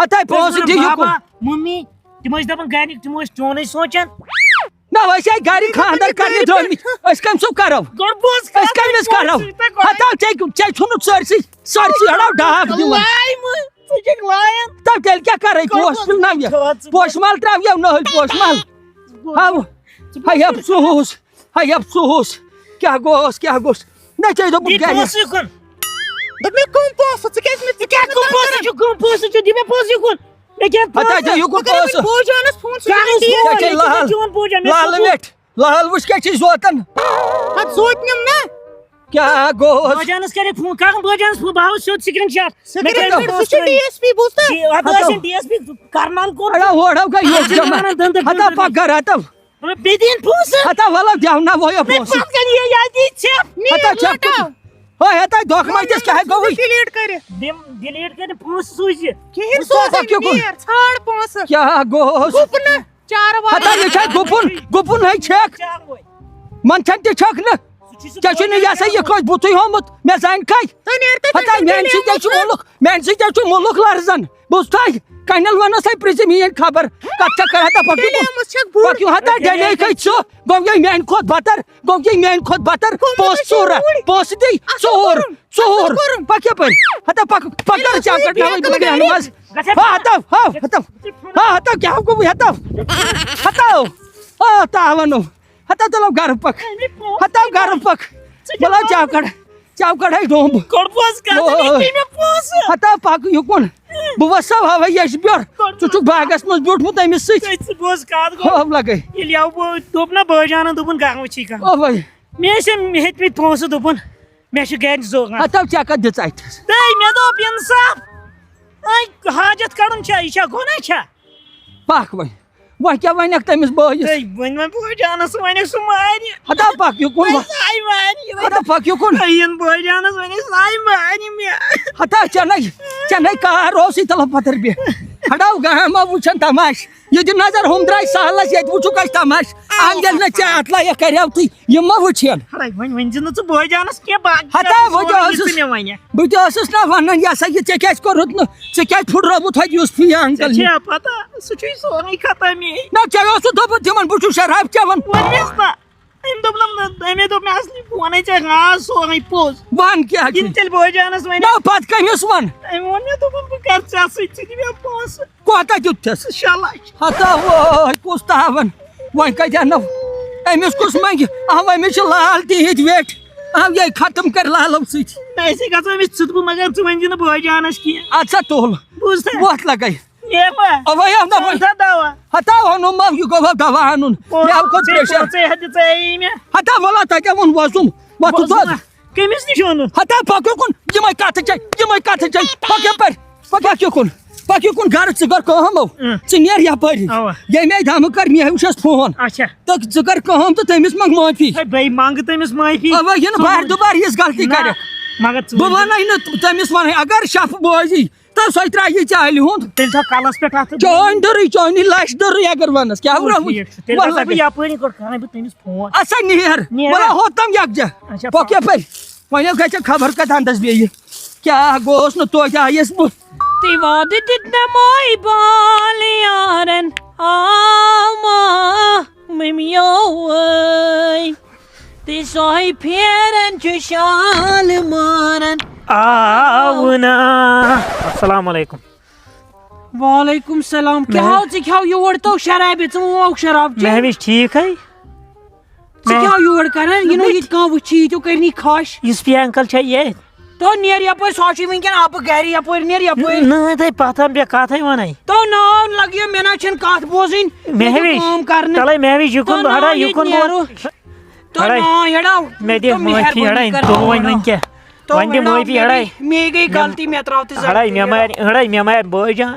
ہتا پونس دی یکن ممی تم دپان گرک تم چون سوچان نا ویسے گھر خاندر کرنے درمت اس کم سو کرو اس کمس کرو ہتا چے چھن سرسی ہڑو ڈاک دیوان تب تیل کیا کرے پوش نو پوش مال تراو نہل پوش مال ہاو ہائی افسوس کیا گوس نہ چاہیے دو پوس یکن دپ میں کم پونس ژٕ کیازِ مےٚ کیا کم پوس دی میں پوس یکن ہتا چے یکن پوس بوجانس فون لال وش کیا چیز زوتن پتہٕ زوٗتنِم نا کیا گوس بجانس کرے فون کر بجانس فون باو سیود سکرین شاٹ سُہ چھُ DSP بوزتا اداسن ڈی ایس پی کرنال کو اڑا ہوڑا گئی یہ جمع ہتا پکر ہتا بیدین پوس ہتا والا دیونا وہ پوس پت کر یہ یادی چپ ہتا چپ اوے ہتا دھوکہ مجس کیا ہے گوئی ڈیلیٹ کرے ڈیلیٹ کر پوس سوز کہین سوز نیر ژھانڈ پونس کیا گوس گُپن 4 وار ہتا یہ چھا گپن ہے چھک من چھن تے چھک نہ کیا چھن یہ سا یہ کوئی بوتھی ہومت میں زین کھائی ہتا مین سی تے ملک لرزن بوزتائی کنل ونس ہے پرزمین خبر کت کر ہتا پکیو ہتا ڈیلی کئی چھ گو یہ مین کھوت بتر پوس چور پوس دی چور پکیا پر ہتا پکر چا کر نہ بگن مز ہتا کیا کو ہتا ونو ہتا چلو گھر پک چلو چاو کڑ ہے ڈوم کڑ پوس کا میں پوس ہتا پک یکن بوسا ہوا یش بیور چھ باغس مز بیٹھمت امس ست پوس کا ہوب لگے یل یو دوپنا بجانا دوپن گاو چھی کا او بھائی میں سے ہت پی پونس دوپن میں چھ گھر زوغان ہتا چا کت دژ ات تے میں دوپ انصاف اے حاجت کڑن چھ یہ چھ گناہ چھ پک وہ کیا ونک تمس بٲیس تے ون بجانس ونک سو ماری ہتا پک یکن سائی ماری ہتا پک یکن این بجانس ونک سائی ماری میں ہتا چنئی کار روسی تل پتر بی ہٹاو گام وچن تماش یہ نظر ہم درائے سہلس یہ وچو کش تماش آنگل نہ چا اتلا یہ کریو تی یہ ما وچھن ون جن ژ بجانس کی باقی ہتا بہت اسس نہ ونن یہ سا یہ کیس کرت نہ ژ کیا پھڑرمت ہے یوسفی انکل چھ پتہ سہ چھ سورے ختم نہ چا اس دپ تمن بچو شراب چون ونس نا ایم دوپ میں اصلی ون چھ ہاں سورے پوز ون کیا ان تیل بجانس ون نہ پت کمس ون ایم ون میں دوپن بہ کر چھ ست چھ دی پونس کوتا دتس شلاچ ہتا وہ کس تاون ون کتیا نو امس کس منگ امس لال تہت ویٹ یہ ختم کر لالو ست ایسے گھو امس ژھت بہ مگر ژ ون بجانس کی اچھا تول بوزتا وقت لگے یہ ما اوے دوا ہتا ونو ما یہ گو دوا انن یہ کھت پریشر ژے ہدی ژے میں ہتا ولا تک ون وسم وت تو کمس نش اونن ہتا پکو کن یہ کت چ پکو کن گھر ثر کم ثیر یپر یہ میں دم کر مے وچس فون اچھا تو ثر کم تو تمس منگ معافی بھائی مانگ تمس معافی اوے یہ بار دوبار یہ غلطی کر مگر بہ ون تمس ون اگر شف بوزی تو سو ترا یہ چالہ ہند تیل تھا کالس پہ ات چون دری لش دری اگر ونس کیا یپری کر تمس فون اچھا نیر بلا ہوتم یکجا پکیا پر ون گھر خبر کت اندس بیٚیہِ کیا گوس نا توتہِ آیس بہٕ تی وعدٕ دیُت مےٚ ماے بال یارن آما مٔمیو تی سۄے پھیرن چھُ شال مارن آونا السلام علیکم وعلیکم السلام کیا ہو ژٕ کھیٚو یور تو شرابہِ ژٕ موک شراب چے مہوش ٹھیک ہے ژٕ کیٛاہ یور کران یہِ نہٕ ییٚتہِ کانٛہہ وٕچھی ییٚتیو کرنی خاش یوسفی انکل چھا یہ تو نیر یپٲرۍ سۄ چھُے وٕنکٮ۪ن اَپہٕ گرِ یپٲرۍ نیر یپٲرۍ نہ تۄہہِ پتہ بے کتھے ونے تو ناو لگیو مےٚ نہ چھنہٕ کتھ بوزٕنۍ مہوش کٲم کرنہٕ چلے مہوش یکن ہڑا یکن تو نا ہڑا میں دے معافی ہڑا تو ون کیا ون دے معافی ہڑا مے گئی غلطی مےٚ تراو تہِ ہڑا مے مار بٲے جان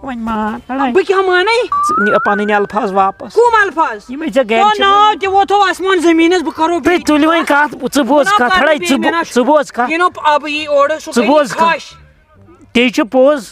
ون مان ہڑا بہٕ کیٛاہ مانے پنٕنۍ الفاظ واپس کم الفاظ یِمے ژےٚ گرِ تو ناو تہِ ووتھو آسمان زمیٖنس بہٕ کرو تُہۍ تُلِو وۄنۍ کتھ ژٕ بوز کتھ ہڑا ژٕ بوز کتھ یِنو اب یی اورٕ سُہ ژٕ بوز خاش تی چھُ پوٚز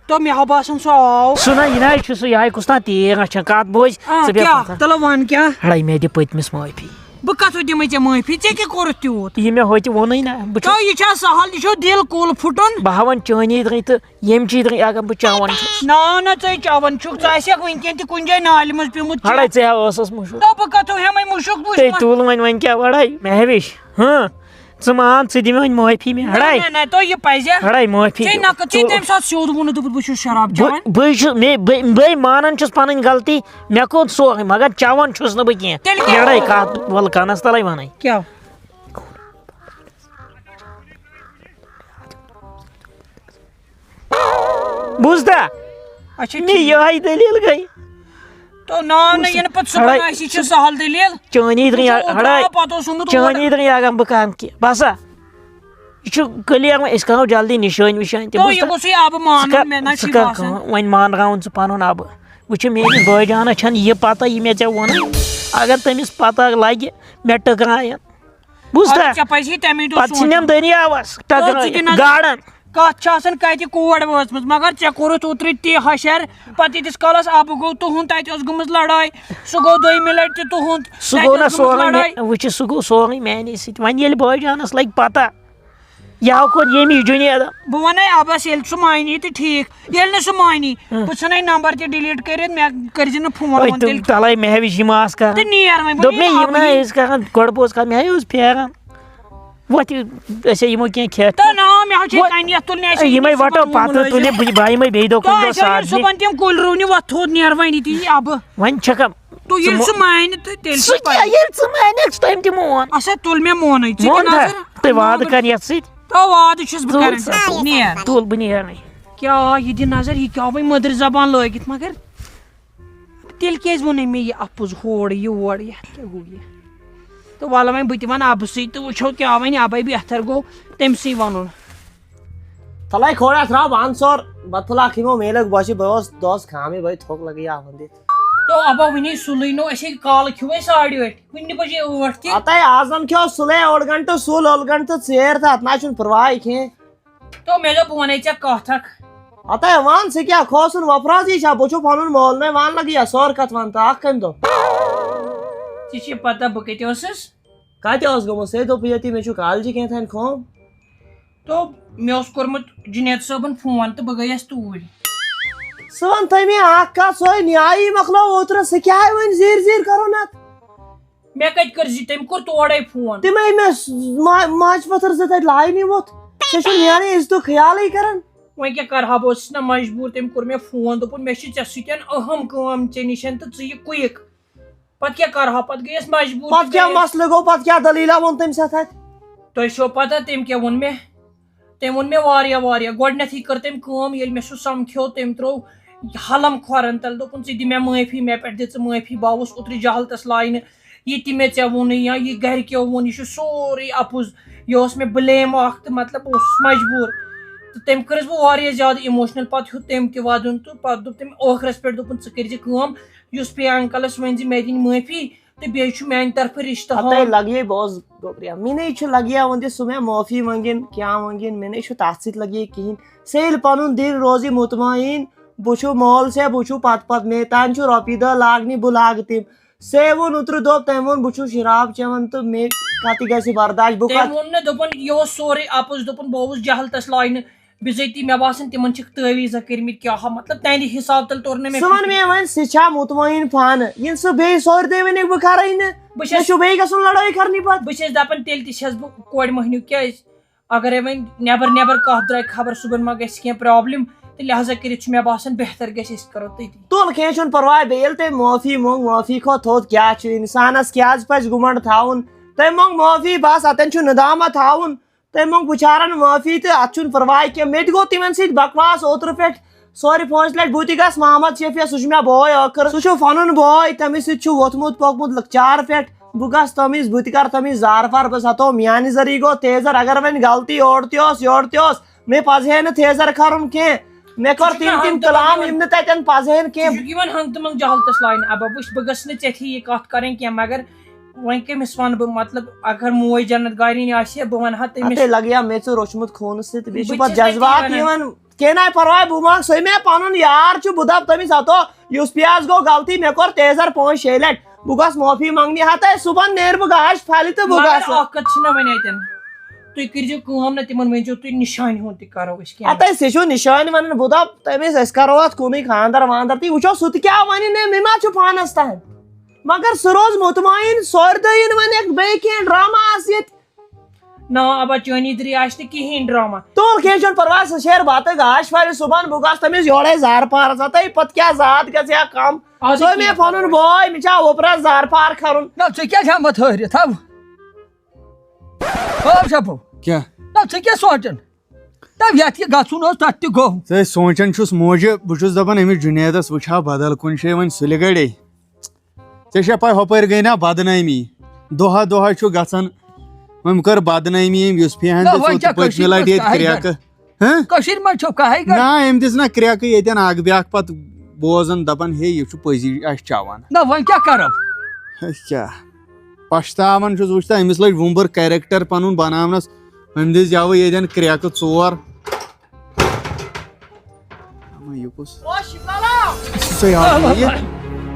تو مےٚ ہا باسان سُہ آو سُہ نہ یہِ نہ چھُ سُہ یہِ آیہِ کُس تام تیٖر اچھا کتھ بوز ژٕ بیٚہہ کیٛاہ تلو ون کیٛاہ ہڑا مےٚ دِ پٔتمِس معٲفی بہ کتو دمے ژےٚ معٲفی ژےٚ کیٛاہ کوٚرُتھ تیوٗت یہ مےٚ ہوتہِ ووٚنُے نا بہٕ چھُس یہِ چھا سہل یہِ چھُ دِل کُل پھُٹُن بہٕ ہاوان چٲنی درٕے تہٕ ییٚمہِ چیٖزٕے اگر بہٕ چاوان چھُس نا نا ژٕ چاوان چھُکھ ژٕ آسیٚکھ وٕنکٮ۪ن تہِ کُنہِ جایہِ نالہِ منٛز پیوٚمُت ہڑے ژٕ ہا ٲسٕس مُشُک بہٕ کتو ہٮ۪مے مُشُک تُہۍ تُل وۄنۍ کیٛاہ وڑے مہوِش ژٕ مان ژٕ دِ مےٚ وۄنۍ معٲفی مےٚ ہڑے تۄہہِ یہِ پزِ ہڑے معٲفی ژےٚ نکہٕ ژےٚ تمہِ ساتہٕ سیوٚد ووٚنُتھ دوٚپُتھ بہٕ چھُس شراب چٮ۪وان بہٕ چھُس بے مانان چھُس پنٕنۍ غلطی مےٚ کوٚر سورُے مگر چٮ۪وان چھُس نہٕ بہٕ تیٚلہِ کینٛہہ کیٛاہ؟ لڑے کتھ وَلہٕ کانس تلے ونے کیٛاہ بوٗزتا اچھا مےٚ یِہے دٔلیٖل گٔے تو نا نہ یِنہٕ پتہٕ صُبحن آسہِ یہِ چھِ سہل دٔلیٖل چٲنی درٕے ہڑے پتہٕ اوس اوٚنمُت چٲنی درٕے اگر بہٕ کرٕ کینٛہہ باسا یہ چھُ کلیر وۄنۍ أسۍ کرو جلدی نِشٲنۍ وِشٲنۍ تہِ یہِ گوٚژھُے آبہٕ مانُن مےٚ نہ ژٕ چھُ کر باسان کٲم وۄنۍ مانراوُن ژٕ پنُن آبہٕ وٕچھ میٲنِس بٲے جانس چھنہٕ یہِ پتہ یہِ مےٚ ژےٚ ووٚنُے اگر تٔمِس پتہ لگہِ مےٚ ٹٔکراین بوٗزتا ژےٚ پزِ تمی دۄہ پتہٕ ژھٕنٮ۪م دٔریاوس ٹکرٲیِتھ گاڈن کتھ چھِ آسان کتہِ کور وٲژمٕژ مگر ژےٚ کوٚرُتھ اوترٕ تہِ ہشر پتہٕ ییٖتِس کالس آبہٕ گوٚو تُہُنٛد تتہِ ٲس گٔمٕژ لڑٲے سُہ گوٚو دوٚیمہِ لٹہِ تہِ تُہُنٛد سُہ گوٚو نہ سورُے وٕچھ سُہ گوٚو سورُے میانے سۭتۍ وۄنۍ ییٚلہِ بٲے جانس لگہِ پتہ یہِ کوٚر ییٚمہِ جُنید بہٕ ونے ابس ییٚلہِ سُہ مانی تہٕ ٹھیٖک ییٚلہِ نہٕ سُہ مانی بہٕ ژھٕنَے نمبر تہِ ڈِلیٖٹ کٔرِتھ مےٚ کٔرزِ نہٕ فون تیٚلہِ تلے مہوِش یِم آسہٕ کران تہٕ نیر وۄنۍ دوٚپ مےٚ یِم نہ ٲسۍ کران گۄڈٕ بوز کران مےٚ اوس پھیران وۄتھ أسۍ یِمو کینٛہہ کھٮ۪تھ تہٕ نا مےٚ حظ چھِ کَنہِ یتھ تُلنہِ یِمے وٹو پتہٕ تُلہِ بہٕ یِمے بیٚیہِ دۄہ کُنہِ دۄہ ساتھ صُبحن تِم کُلۍ رُونہِ وۄتھ تھوٚد نیر وۄنۍ ییٚتہِ یی ابہٕ وۄنۍ چھکھا تہٕ ییٚلہِ سُہ مانہِ تہٕ تیٚلہِ سُہ کیٛاہ ییٚلہِ ژٕ مانکھ تٔمۍ تہِ مون اچھا تُل مےٚ مونٕے تُہۍ وعدٕ کر یتھ سۭتۍ تو وعدٕ چھُس بہٕ کران نیر تُل بہٕ نیرنے کیٛاہ یہِ دِ نظر یہِ کیٛاہ وۄنۍ مٔدٕر زبان لٲگِتھ مگر تیٚلہِ کیٛازِ ووٚنُے مےٚ یہِ اَپُز ہورٕ یور یتھ کیٛاہ گوٚو یہِ تہٕ وَلہٕ وۄنۍ بہٕ تہِ وَنہٕ اَبسٕے تہٕ وٕچھو کیٛاہ وَنہِ اَبے بہتر گوٚو تٔمسٕے وَنُن تھلے کھوڑا تھراو 500 بتلا کھیمو میلک بچہِ بہٕ اوس دۄہس کامہِ بھائی تھوٚک لگی آوُن دِتھ تو ابا وٕنی سُلٕے نو أسے کالہٕ کھیوٚوے 8:30 وٕنہِ بجے 8 تہِ اتے آزن کھیو سُلے 8 گنٹہٕ سُل 8 گنٹہٕ ژیر تہٕ اتھ نہ چھُنہٕ پرواے کینٛہہ تو مےٚ دوٚپ بہٕ وَنے ژےٚ کتھ اکھ اتے ون ژٕ کیٛاہ کھوژُن وفرازی چھا بہٕ چھُ پنُن مولنٕے ون لگی سور کتھ ون تہٕ اکھ کمہِ دۄہ ژےٚ چھِ پتہ بہٕ کتہِ ٲسٕس کتہِ اوس گوٚمُت سے دوٚپ ییٚتی مےٚ چھُ کالجہِ کینٛژھن خوم تو مےٚ اوس کوٚرمُت جُنید صٲبن فون تہٕ بہٕ گٔیس توٗرۍ ژٕ ون تہٕ مےٚ اکھ کتھ سۄے نیایی مۄکلو اوترٕ سُہ کیٛاہ آیہِ وۄنۍ زیٖر زیٖر کرُن اتھ مےٚ کتہِ کٔر زِ تٔمۍ کوٚر تورے فون تِمے مےٚ ماجہِ پتھر زٕ تتہِ لاینہِ ووٚتھ ژےٚ چھُ نیرنٕے عزتُک خیالٕے کران وۄنۍ کیٛاہ کرٕ ہا بہٕ اوسُس نا مجبوٗر تٔمۍ کوٚر مےٚ فون دوٚپُن مےٚ چھِ ژےٚ سۭتۍ أہم کٲم ژےٚ نِش تہٕ ژٕ یہِ کُیِک پتہٕ کیٛاہ کرٕ ہا پتہٕ گٔیس مجبوٗر پتہٕ کیٛاہ مسلہٕ گوٚو پتہٕ کیٛاہ دٔلیٖلا ووٚن تٔمِس اتھ اتہِ تۄہہِ چھو پتہ تٔمۍ کیٛاہ ووٚن مےٚ تٔمۍ ووٚن مےٚ واریاہ گۄڈٕنیتھٕے کٔر تٔمۍ کٲم ییٚلہِ مےٚ سُہ سمکھیو تٔمۍ ترٛوو حلم کھۄرن تل دوٚپُن ژٕ دِ مےٚ معٲفی مےٚ پٮ۪ٹھ دِ ژٕ معٲفی بہٕ آوُس اوترٕ جہلتس لاینہٕ یہِ تہِ مےٚ ژےٚ ووٚنُے یا یہِ گرِکیو ووٚن یہِ چھُ سورُے اپُز یہِ اوس مےٚ بٕلیم اکھ تہٕ مطلب بہٕ اوسُس مجبوٗر تہٕ تٔمۍ کٔرٕس بہٕ واریاہ زیادٕ اِموشنل پتہٕ ہیوٚت تٔمۍ تہِ ودُن تہٕ پتہٕ دوٚپ تٔمۍ ٲخرس پٮ۪ٹھ دوٚپُن ژٕ کٔرزِ کٲم یُس بیٚیہِ انکلس ؤنۍ زِ مےٚ دِنۍ معٲفی تہٕ بیٚیہِ چھُ میانہِ طرفہٕ رِشتہٕ لگیے بوز گوبریا مےٚ چھُ لگیا وۄنۍ دِ سُہ مےٚ معٲفی منٛگِنۍ کیٛاہ منٛگِنۍ مےٚ چھُ تتھ سۭتۍ لگیے کِہینۍ سے ییٚلہِ پنُن دِل روزِ مطمعین بہٕ چھُ مول سے بہٕ چھُ پتہٕ مے تانۍ چھُ رۄپیہِ دہ لاگنہِ بہٕ لاگہٕ تِم سے ووٚن اوترٕ دوٚپ تٔمۍ ووٚن بہٕ چھُس شراب چٮ۪وان تہٕ مےٚ کتہِ گژھِ برداش بہٕ تٔمۍ ووٚن نہٕ دوٚپُن یہِ اوس سورُے اپُز دوٚپُن بہٕ اوسُس جہلتس لاینہٕ بِذٲتی مےٚ باسان تِمن چھِکھ تعویٖزا کٔرمٕتۍ کیٛاہ مطلب تہنٛدِ حساب تل توٚر نہٕ ژٕ ون مےٚ وۄنۍ سُہ چھا مطمعین پانہٕ ییٚلہِ سُہ بیٚیہِ سورِ دۄہہِ ؤنِکھ بہٕ کرے نہٕ مےٚ چھُ بیٚیہِ گژھُن لڑٲے کرنہِ پتہٕ بہٕ چھَس دپان تیٚلہِ تہِ چھَس بہٕ کورِ مٔہنیوٗ کیٛازِ اگرے وۄنۍ نٮ۪بر کتھ درٛاے خبر صُبحن ما گژھِ کینٛہہ پرابلم تہٕ لہٰذا کٔرِتھ چھُ مےٚ باسان بہتر گژھِ أسۍ کرو تٔتی تُل کینٛہہ چھُنہٕ پرواے بیٚیہِ ییٚلہِ تٔمۍ معٲفی منٛگ معٲفی کھۄتہٕ تھوٚد کیٛاہ چھُ انسانس کیٛازِ پزِ گُمنڈ تھاوُن تٔمۍ منٛگ معٲفی بس اتٮ۪ن چھُ ندامت تھاوُن تٔمۍ منٛگ بِچارن معٲفی تہٕ اتھ چھُنہٕ پرواے کینٛہہ مےٚ تہِ گوٚو تِمن سۭتۍ بکواس اوترٕ پٮ۪ٹھ سورِ 5 لٹہِ بہٕ تہِ گژھٕ محمد شفیع سُہ چھُ مےٚ بوے ٲخٕر سُہ چھُ پنُن بوے تٔمِس سۭتۍ چھُ ووٚتھمُت پوٚکمُت لۄکچار پٮ۪ٹھ بہٕ گژھٕ تٔمِس بہٕ تہِ کرٕ تٔمِس زارپار بہٕ سَتو میانہِ ذٔریعہٕ گوٚو تیزر اگر وۄنۍ غلطی اورٕ تہِ اوس یورٕ تہِ اوس مےٚ پزِ ہے نہٕ تھیزر کرُن کینٛہہ مےٚ کوٚر تِم کلام یِم نہٕ تتٮ۪ن پزِ ہے نہٕ کینٛہہ یِوان ہنٛگ تہٕ منٛگ جہلتس لاینہٕ ابا وٕچھ بہٕ گٔژھٕس نہٕ ژےٚ یہِ کتھ کرٕنۍ کینٛہہ مگر وۄنۍ کٔمِس ونہٕ بہٕ مطلب اگر موج جنت گارِنۍ آسہِ بہٕ ونہٕ ہا تٔمِس لگیا مےٚ ژٕ روچمُت خوٗنہٕ سۭتۍ بیٚیہِ چھُ پتہٕ جذبات یِوان کینٛہہ نہ پرواے بہٕ منٛگ سُے مےٚ پنُن یار چھُ بہٕ دپہٕ تٔمِس ہتو یُس پیاز گوٚو غلطی مےٚ کوٚر تیزر 5-6 لٹہِ بہٕ گژھٕ معٲفی منٛگنہِ ہتہٕ صُبحن نیرٕ بہٕ گاش پھلہِ تہٕ بہٕ مگر گژھٕ اکھ کتھ چھِ نہ وۄنۍ اتٮ۪ن تُہۍ کٔرزیٚو کٲم نہ تِمن ؤنزیٚو تُہۍ نِشانہِ ہُنٛد تہِ کرو أسۍ کینٛہہ ہتہٕ ژےٚ چھُو نِشٲنۍ ونان بہٕ دپ تٔمِس أسۍ کرو اتھ کُنُے خانٛدر وانٛدر تُہۍ وٕچھو سُہ تہِ کیٛاہ ونہِ مےٚ ما چھُ پانس تام مگر سُہ روز مطمعین ژورِ دۄہ یِن وۄنۍ بیٚیہِ کینٛہہ ڈرامہ آسہِ ییٚتہِ نا ابا چٲنی دٕرے آسہِ نہٕ کِہیٖنۍ ڈرامہ تُل کینٛہہ چھُنہٕ پرواے سُہ شیر بتہٕ گاش پھلہِ صُبحن بہٕ گژھٕ تٔمِس یورے زارٕ پار ژٕ پتہٕ کیٛاہ زیادٕ گژھِ یا کم سُہ مےٚ پنُن بوے مےٚ چھا وُپرس زارٕ پار کرُن نہ ژٕ کیٛاہ چھِ آمت ہٲرِتھ شپو کیا نہ ژٕ کیٛاہ سونٛچان دپ یتھ یہِ گژھُن اوس تتھ تہِ گوٚو ژٕ سونچان چھُس موجہِ بہٕ چھُس دپان أمِس جُنیدس وٕچھ ہا بدل کُنہِ جایہِ وۄنۍ سُلہِ گڑے ژےٚ چھےٚ پاے ہُپٲرۍ گٔے نا بدنٲمی دۄہا دۄہا چھُ گژھان وۄنۍ کٔر بدنٲمی أمۍ یوٗسفیاہن دِژ پٔتمہِ لٹہِ ییٚتہِ کرٛیکہٕ کٔشیٖرِ منٛز چھو کہے نہ أمۍ دِژ نا کرٛیکہٕ ییٚتٮ۪ن اکھ بیاکھ پتہٕ بوزان دپان ہے یہِ چھُ پٔزی اَسہِ چاوان نہ وۄنۍ کیٛاہ کرو کیٛاہ پشتاوان چھُس وٕچھ تہٕ أمِس لٔج وُمبٕر کیریکٹر پنُن بناونس أمۍ دِژ یوٕ ییٚتٮ۪ن کرٛیکہٕ ژور یہِ کُس